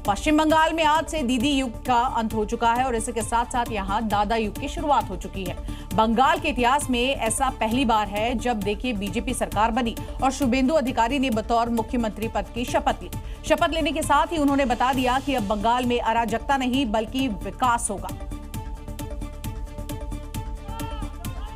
पश्चिम बंगाल में आज से दीदी युग का अंत हो चुका है और इसके साथ साथ यहां दादा युग की शुरुआत हो चुकी है। बंगाल के इतिहास में ऐसा पहली बार है जब देखिए बीजेपी सरकार बनी और शुभेंदु अधिकारी ने बतौर मुख्यमंत्री पद की शपथ ली। शपथ लेने के साथ ही उन्होंने बता दिया कि अब बंगाल में अराजकता नहीं बल्कि विकास होगा।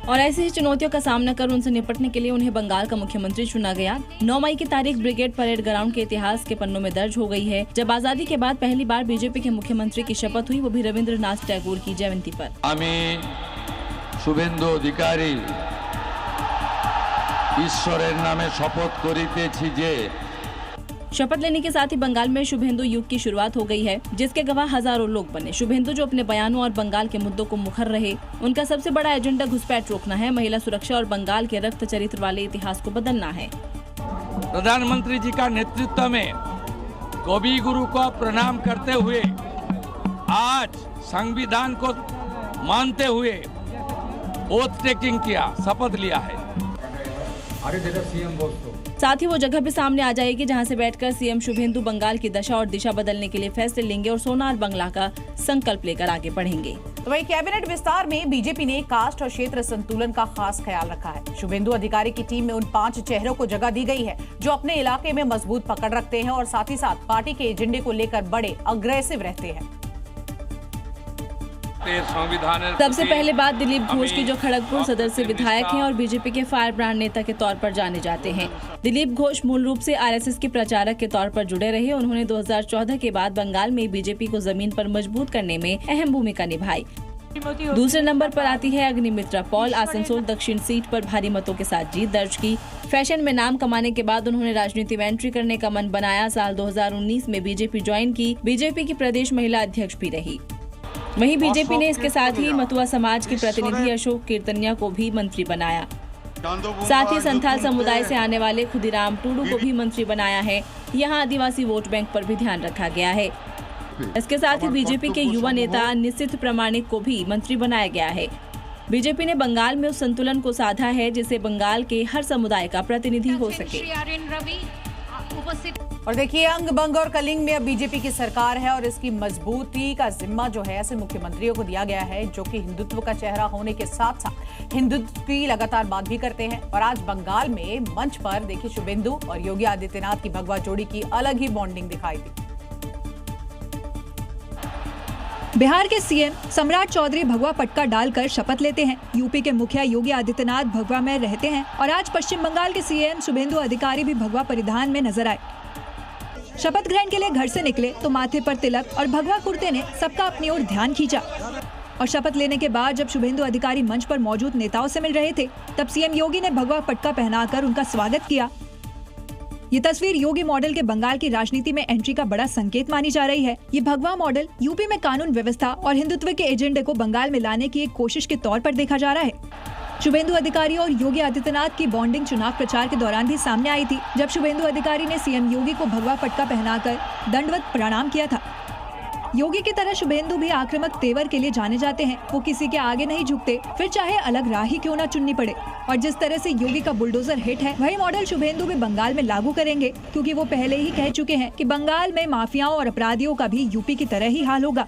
और ऐसी ही चुनौतियों का सामना कर उनसे निपटने के लिए उन्हें बंगाल का मुख्यमंत्री चुना गया। 9 मई की तारीख ब्रिगेड परेड ग्राउंड के इतिहास के पन्नों में दर्ज हो गई है, जब आजादी के बाद पहली बार बीजेपी के मुख्यमंत्री की शपथ हुई, वो भी रविंद्रनाथ टैगोर की जयंती पर। शुभेंदु अधिकारी ईश्वरेर नामे शपथ करितेछि जे। शपथ लेने के साथ ही बंगाल में शुभेंदु युग की शुरुआत हो गई है, जिसके गवाह हजारों लोग बने। शुभेंदु जो अपने बयानों और बंगाल के मुद्दों को मुखर रहे, उनका सबसे बड़ा एजेंडा घुसपैठ रोकना है, महिला सुरक्षा और बंगाल के रक्त चरित्र वाले इतिहास को बदलना है। प्रधानमंत्री जी का नेतृत्व में कवि गुरु को प्रणाम करते हुए आज संविधान को मानते हुए ओथ टेकिंग किया, शपथ लिया है। साथ ही वो जगह भी सामने आ जाएगी जहां से बैठकर सीएम शुभेंदु बंगाल की दशा और दिशा बदलने के लिए फैसले लेंगे और सोनार बंगला का संकल्प लेकर आगे बढ़ेंगे। तो वहीं कैबिनेट विस्तार में बीजेपी ने कास्ट और क्षेत्र संतुलन का खास ख्याल रखा है। शुभेंदु अधिकारी की टीम में उन 5 चेहरों को जगह दी गई है जो अपने इलाके में मजबूत पकड़ रखते हैं और साथ ही साथ पार्टी के एजेंडे को लेकर बड़े अग्रेसिव रहते हैं। सबसे पहले बात दिलीप घोष की, जो खड़गपुर सदर से विधायक हैं और बीजेपी के फायर ब्रांड नेता के तौर पर जाने जाते हैं। दिलीप घोष मूल रूप से आरएसएस के प्रचारक के तौर पर जुड़े रहे। उन्होंने 2014 के बाद बंगाल में बीजेपी को जमीन पर मजबूत करने में अहम भूमिका निभाई। दूसरे नंबर पर आती है अग्निमित्रा पॉल। आसनसोल दक्षिण सीट पर भारी मतों के साथ जीत दर्ज की। फैशन में नाम कमाने के बाद उन्होंने राजनीति में एंट्री करने का मन बनाया। साल 2019 में बीजेपी ज्वाइन की। बीजेपी की प्रदेश महिला अध्यक्ष भी रही। वहीं बीजेपी ने इसके साथ ही मथुआ समाज के प्रतिनिधि अशोक कीर्तनिया को भी मंत्री बनाया। साथ ही संथाल समुदाय से आने वाले खुदीराम टूडू को भी मंत्री बनाया है। यहां आदिवासी वोट बैंक पर भी ध्यान रखा गया है। इसके साथ ही बीजेपी के युवा नेता निश्चित प्रमाणिक को भी मंत्री बनाया गया है। बीजेपी ने बंगाल में उस संतुलन को साधा है जिससे बंगाल के हर समुदाय का प्रतिनिधि हो सके। और देखिए, अंग बंग और कलिंग में अब बीजेपी की सरकार है और इसकी मजबूती का जिम्मा जो है ऐसे मुख्यमंत्रियों को दिया गया है जो कि हिंदुत्व का चेहरा होने के साथ साथ हिंदुत्व की लगातार बात भी करते हैं। और आज बंगाल में मंच पर देखिए शुभेंदु और योगी आदित्यनाथ की भगवा जोड़ी की अलग ही बॉन्डिंग दिखाई दी। बिहार के सीएम सम्राट चौधरी भगवा पटका डालकर शपथ लेते हैं। यूपी के मुखिया योगी आदित्यनाथ भगवा में रहते हैं और आज पश्चिम बंगाल के सीएम शुभेंदु अधिकारी भी भगवा परिधान में नजर आए। शपथ ग्रहण के लिए घर से निकले तो माथे पर तिलक और भगवा कुर्ते ने सबका अपनी ओर ध्यान खींचा। और शपथ लेने के बाद जब शुभेंदु अधिकारी मंच पर मौजूद नेताओं से मिल रहे थे, तब सीएम योगी ने भगवा पटका पहनाकर उनका स्वागत किया। ये तस्वीर योगी मॉडल के बंगाल की राजनीति में एंट्री का बड़ा संकेत मानी जा रही है। ये भगवा मॉडल यूपी में कानून व्यवस्था और हिंदुत्व के एजेंडे को बंगाल में लाने की एक कोशिश के तौर पर देखा जा रहा है। शुभेंदु अधिकारी और योगी आदित्यनाथ की बॉन्डिंग चुनाव प्रचार के दौरान भी सामने आई थी, जब शुभेंदु अधिकारी ने सीएम योगी को भगवा पटका पहनाकर दंडवत प्रणाम किया था। योगी की तरह शुभेंदु भी आक्रामक तेवर के लिए जाने जाते हैं। वो किसी के आगे नहीं झुकते, फिर चाहे अलग राह ही क्यों ना चुननी पड़े। और जिस तरह से योगी का बुलडोजर हिट है, वही मॉडल शुभेंदु भी बंगाल में लागू करेंगे, क्योंकि वो पहले ही कह चुके हैं कि बंगाल में माफियाओं और अपराधियों का भी यूपी की तरह ही हाल होगा।